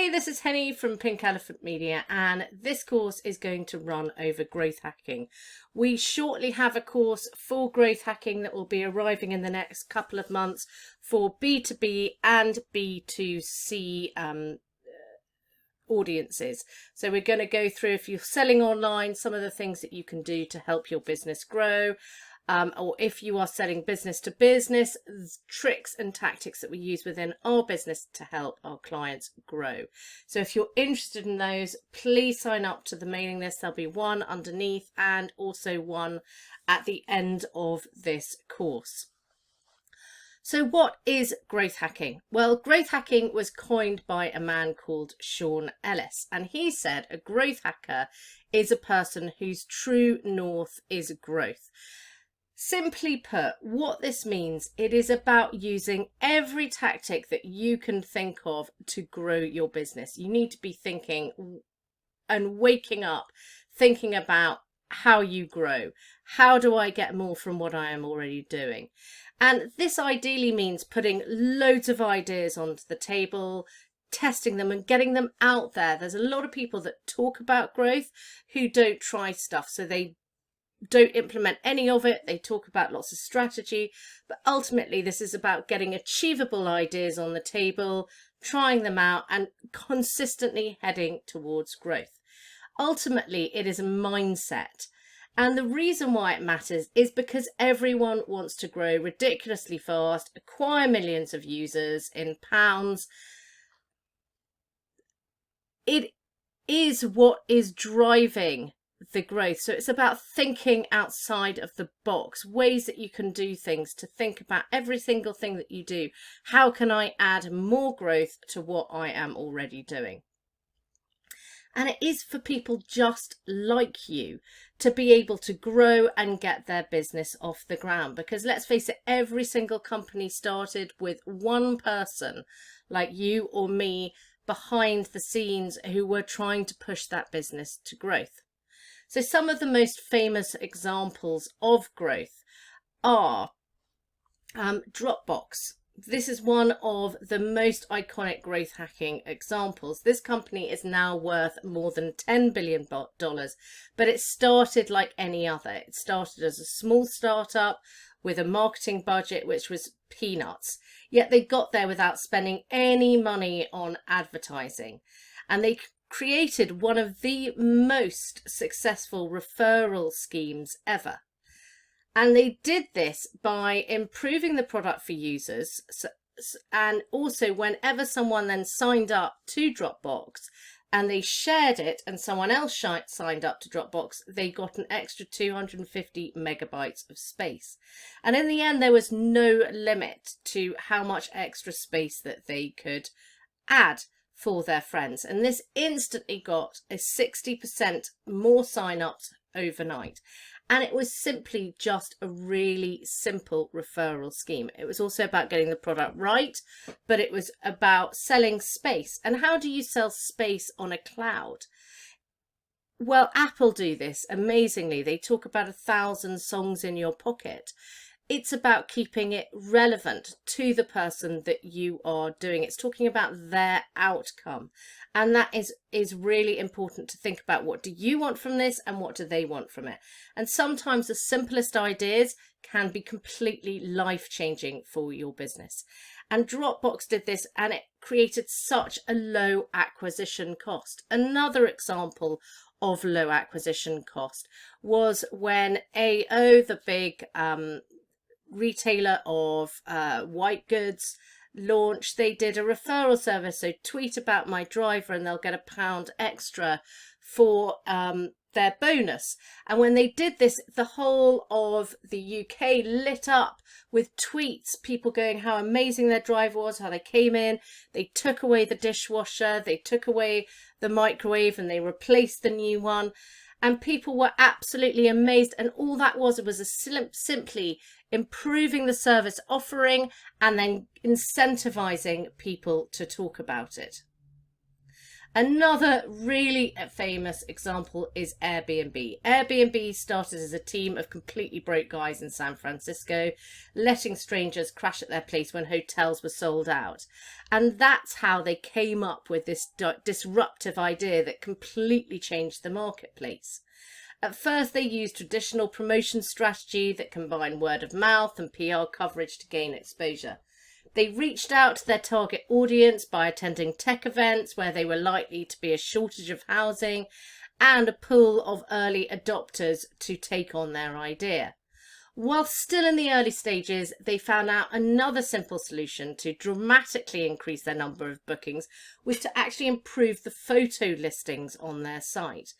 Hi, this is Henny from Pink Elephant Media, and this course is going to run over growth hacking. We shortly have a course for growth hacking that will be arriving in the next couple of months for B2B and B2C audiences. So we're going to go through, if you're selling online, some of the things that you can do to help your business grow. Or if you are selling business to business, tricks and tactics that we use within our business to help our clients grow. So if you're interested in those, please sign up to the mailing list. There'll be one underneath and also one at the end of this course. So what is growth hacking? Well, growth hacking was coined by a man called Sean Ellis, and he said a growth hacker is a person whose true north is growth. Simply put, what this means, it is about using every tactic that you can think of to grow your business. You need to be thinking and waking up, thinking about how you grow. How do I get more from what I am already doing? And this ideally means putting loads of ideas onto the table, testing them and getting them out there. There's a lot of people that talk about growth who don't try stuff, so they don't implement any of it. They talk about lots of strategy, but ultimately this is about getting achievable ideas on the table, trying them out and consistently heading towards growth. Ultimately, it is a mindset. And the reason why it matters is because everyone wants to grow ridiculously fast, acquire millions of users in pounds. It is what is driving the growth. So it's about thinking outside of the box, ways that you can do things, to think about every single thing that you do. How can I add more growth to what I am already doing? And it is for people just like you to be able to grow and get their business off the ground. Because let's face it, every single company started with one person like you or me behind the scenes who were trying to push that business to growth. So some of the most famous examples of growth are Dropbox. This is one of the most iconic growth hacking examples. This company is now worth more than $10 billion, but it started like any other. It started as a small startup with a marketing budget which was peanuts, yet they got there without spending any money on advertising. And they created one of the most successful referral schemes ever. And they did this by improving the product for users. And also, whenever someone then signed up to Dropbox and they shared it and someone else signed up to Dropbox, they got an extra 250 megabytes of space. And in the end, there was no limit to how much extra space that they could add for their friends, and this instantly got a 60% more sign-ups overnight. And it was simply just a really simple referral scheme. It was also about getting the product right, but it was about selling space. And how do you sell space on a cloud? Well, Apple do this amazingly. They talk about 1,000 songs in your pocket. It's about keeping it relevant to the person that you are doing. It's talking about their outcome. And that is really important to think about. What do you want from this and what do they want from it? And sometimes the simplest ideas can be completely life-changing for your business. And Dropbox did this, and it created such a low acquisition cost. Another example of low acquisition cost was when AO, the big retailer of white goods, launched. They did a referral service, so tweet about my driver and they'll get £1 extra for their bonus. And when they did this, the whole of the UK lit up with tweets, people going how amazing their driver was, how they came in, they took away the dishwasher, they took away the microwave and they replaced the new one. And people were absolutely amazed. And all that was simply improving the service offering and then incentivizing people to talk about it. Another really famous example is Airbnb. Airbnb started as a team of completely broke guys in San Francisco, letting strangers crash at their place when hotels were sold out. And that's how they came up with this disruptive idea that completely changed the marketplace. At first, they used traditional promotion strategy that combined word of mouth and PR coverage to gain exposure. They reached out to their target audience by attending tech events where they were likely to be a shortage of housing and a pool of early adopters to take on their idea. While still in the early stages, they found out another simple solution to dramatically increase their number of bookings was to actually improve the photo listings on their site.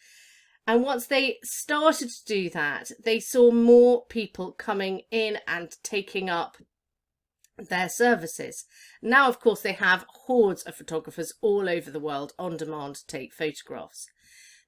And once they started to do that, they saw more people coming in and taking up their services. Now, of course, they have hordes of photographers all over the world on demand to take photographs.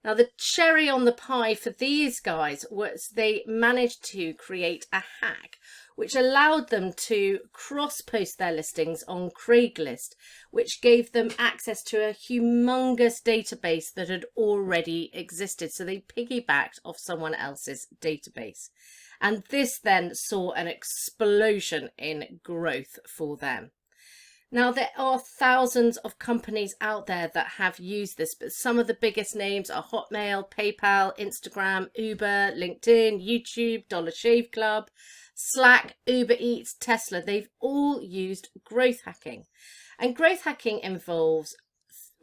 Now, the cherry on the pie for these guys was they managed to create a hack which allowed them to cross-post their listings on Craigslist, which gave them access to a humongous database that had already existed. So they piggybacked off someone else's database. And this then saw an explosion in growth for them. Now, there are thousands of companies out there that have used this, but some of the biggest names are Hotmail, PayPal, Instagram, Uber, LinkedIn, YouTube, Dollar Shave Club, Slack, Uber Eats, Tesla. They've all used growth hacking. And growth hacking involves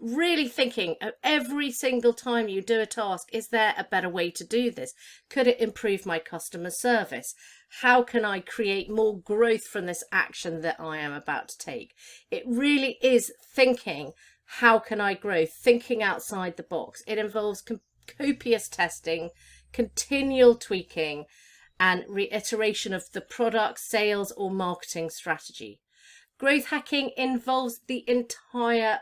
really thinking of every single time you do a task, is there a better way to do this? Could it improve my customer service? How can I create more growth from this action that I am about to take? It really is thinking, how can I grow? Thinking outside the box. It involves copious testing, continual tweaking, and reiteration of the product, sales, or marketing strategy. Growth hacking involves the entire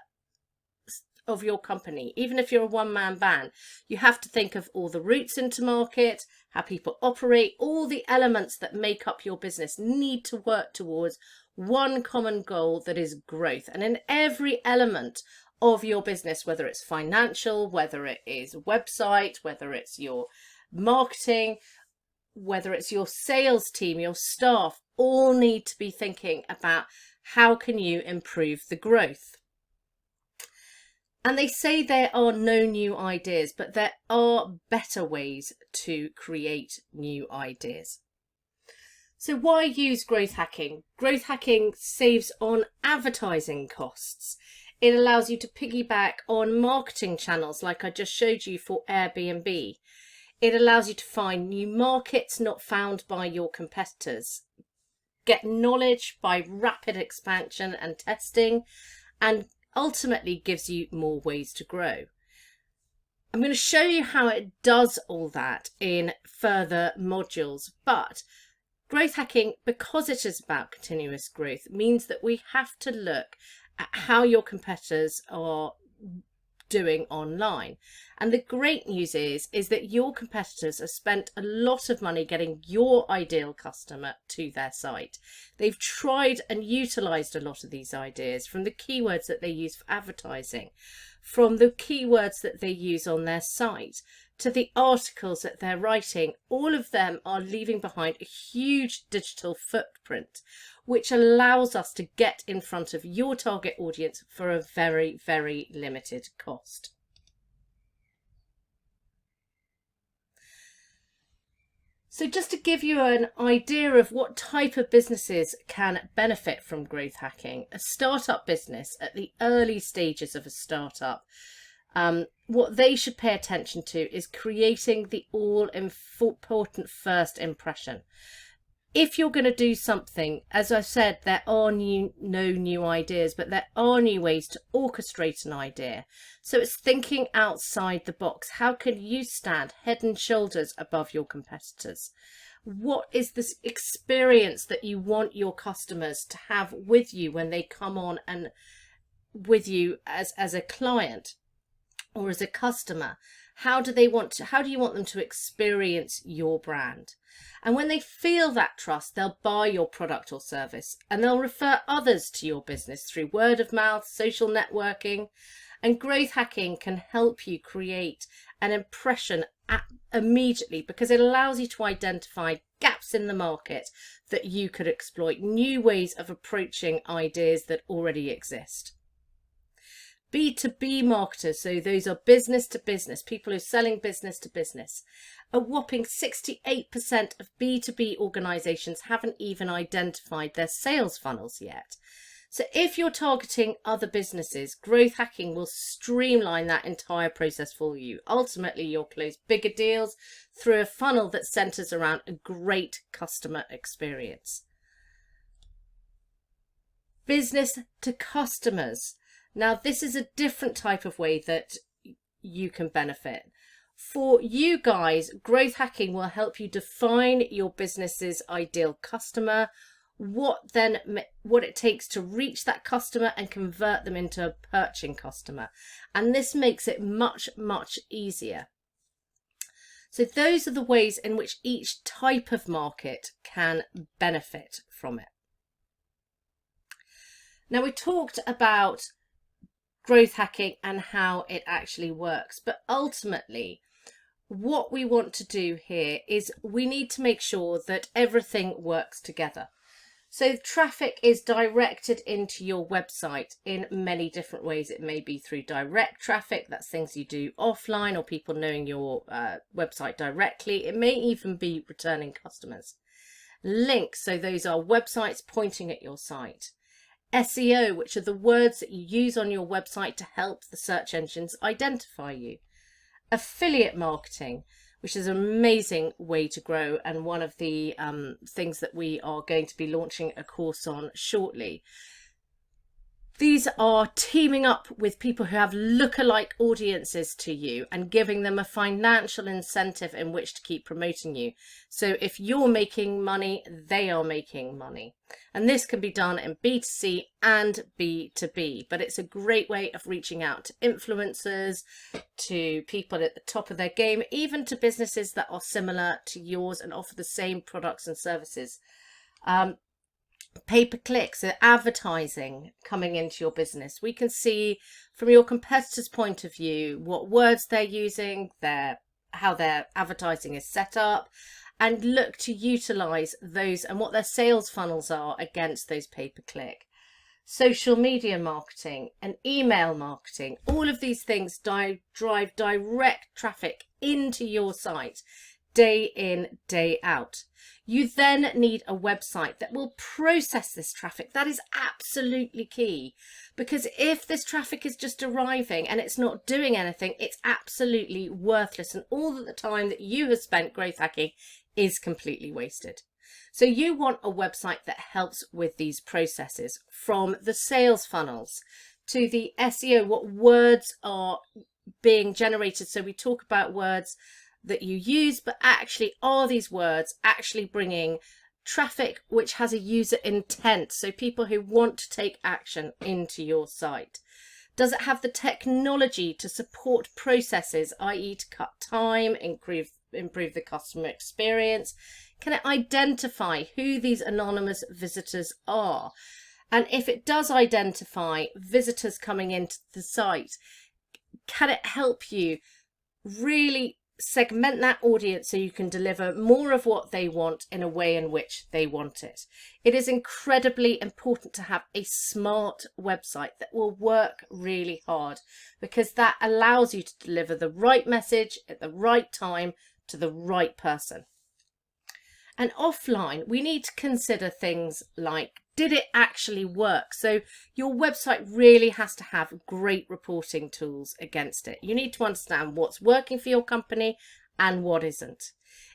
of your company. Even if you're a one-man band, you have to think of all the routes into market, how people operate. All the elements that make up your business need to work towards one common goal, that is growth. And in every element of your business, whether it's financial, whether it is website, whether it's your marketing, whether it's your sales team, your staff, all need to be thinking about how can you improve the growth. And they say there are no new ideas, but there are better ways to create new ideas. So why use growth hacking? Growth hacking saves on advertising costs. It allows you to piggyback on marketing channels like I just showed you for Airbnb. It allows you to find new markets not found by your competitors. Get knowledge by rapid expansion and testing, and ultimately gives you more ways to grow. I'm going to show you how it does all that in further modules, but growth hacking, because it is about continuous growth, means that we have to look at how your competitors are doing online. And the great news is that your competitors have spent a lot of money getting your ideal customer to their site. They've tried and utilized a lot of these ideas, from the keywords that they use for advertising, from the keywords that they use on their site, to the articles that they're writing. All of them are leaving behind a huge digital footprint, which allows us to get in front of your target audience for a very, very limited cost. So just to give you an idea of what type of businesses can benefit from growth hacking, a startup business at the early stages of a startup, what they should pay attention to is creating the all-important first impression. If you're going to do something, as I said, there are no new ideas, but there are new ways to orchestrate an idea. So it's thinking outside the box. How can you stand head and shoulders above your competitors? What is this experience that you want your customers to have with you when they come on and with you as a client or as a customer? How do you want them to experience your brand? And when they feel that trust, they'll buy your product or service, and they'll refer others to your business through word of mouth, social networking, And growth hacking can help you create an impression immediately, because it allows you to identify gaps in the market that you could exploit, new ways of approaching ideas that already exist. B2B marketers, so those are business to business, people who are selling business to business. A whopping 68% of B2B organizations haven't even identified their sales funnels yet. So if you're targeting other businesses, growth hacking will streamline that entire process for you. Ultimately, you'll close bigger deals through a funnel that centers around a great customer experience. Business to customers. Now, this is a different type of way that you can benefit. For you guys, growth hacking will help you define your business's ideal customer, what it takes to reach that customer and convert them into a purchasing customer. And this makes it much, much easier. So those are the ways in which each type of market can benefit from it. Now, we talked about growth hacking and how it actually works, but ultimately what we want to do here is we need to make sure that everything works together. So traffic is directed into your website in many different ways. It may be through direct traffic, that's things you do offline, or people knowing your website directly. It may even be returning customers. Links, so those are websites pointing at your site. SEO, which are the words that you use on your website to help the search engines identify you. Affiliate marketing, which is an amazing way to grow, and one of the things that we are going to be launching a course on shortly. These are teaming up with people who have lookalike audiences to you and giving them a financial incentive in which to keep promoting you. So if you're making money, they are making money. And this can be done in B2C and B2B, but it's a great way of reaching out to influencers, to people at the top of their game, even to businesses that are similar to yours and offer the same products and services. Pay-per-click, so advertising coming into your business. We can see from your competitors' point of view what words they're using, how their advertising is set up, and look to utilize those and what their sales funnels are against those pay-per-click. Social media marketing and email marketing, all of these things drive direct traffic into your site day in, day out. You then need a website that will process this traffic. That is absolutely key, because if this traffic is just arriving and it's not doing anything, it's absolutely worthless, and all of the time that you have spent growth hacking is completely wasted. So you want a website that helps with these processes, from the sales funnels to the SEO, what words are being generated. So we talk about words that you use, but actually are these words actually bringing traffic which has a user intent, so people who want to take action into your site? Does it have the technology to support processes, i.e. to cut time, improve the customer experience? Can it identify who these anonymous visitors are? And if it does identify visitors coming into the site, can it help you really segment that audience so you can deliver more of what they want in a way in which they want it? It is incredibly important to have a smart website that will work really hard, because that allows you to deliver the right message at the right time to the right person. And offline, we need to consider things like, did it actually work? So your website really has to have great reporting tools against it. You need to understand what's working for your company and what isn't.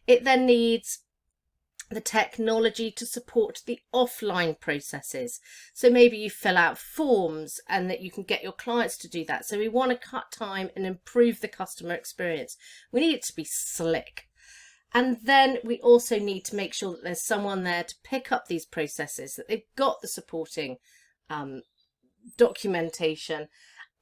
It then needs the technology to support the offline processes. So maybe you fill out forms and that you can get your clients to do that. So we want to cut time and improve the customer experience. We need it to be slick. And then we also need to make sure that there's someone there to pick up these processes, that they've got the supporting documentation,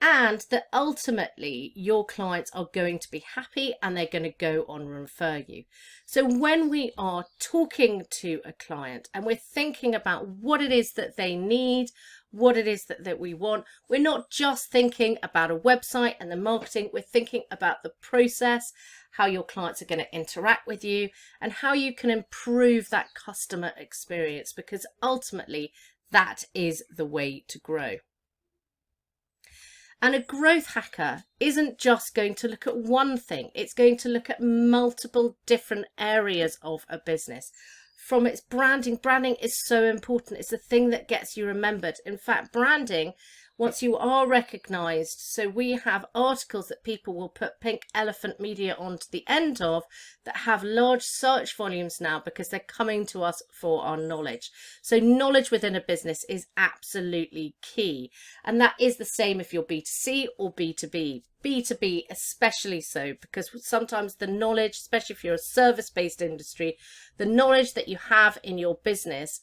and that ultimately your clients are going to be happy and they're going to go on and refer you. So when we are talking to a client and we're thinking about what it is that they need, what it is that we want, we're not just thinking about a website and the marketing, we're thinking about the process, how your clients are going to interact with you, and how you can improve that customer experience, because ultimately that is the way to grow. And a growth hacker isn't just going to look at one thing, it's going to look at multiple different areas of a business. From its branding, branding is so important. It's the thing that gets you remembered. In fact, branding, once you are recognized, so we have articles that people will put pink elephant media onto the end of that have large search volumes now because they're coming to us for our knowledge. So knowledge within a business is absolutely key. And that is the same if you're B2C or B2B. B2B especially so, because sometimes the knowledge, especially if you're a service-based industry, the knowledge that you have in your business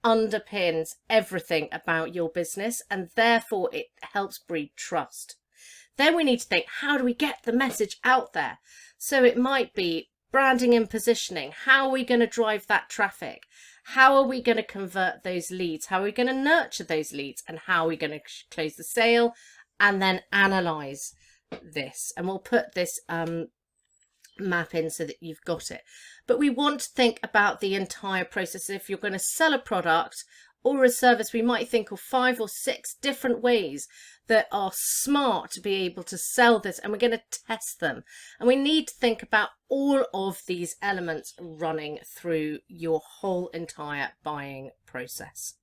underpins everything about your business, and therefore it helps breed trust. Then we need to think, how do we get the message out there? So it might be branding and positioning. How are we going to drive that traffic? How are we going to convert those leads? How are we going to nurture those leads? And how are we going to close the sale? And then analyze this. And we'll put this map in so that you've got it. But we want to think about the entire process. If you're going to sell a product or a service, we might think of 5 or 6 different ways that are smart to be able to sell this, and we're going to test them. And we need to think about all of these elements running through your whole entire buying process.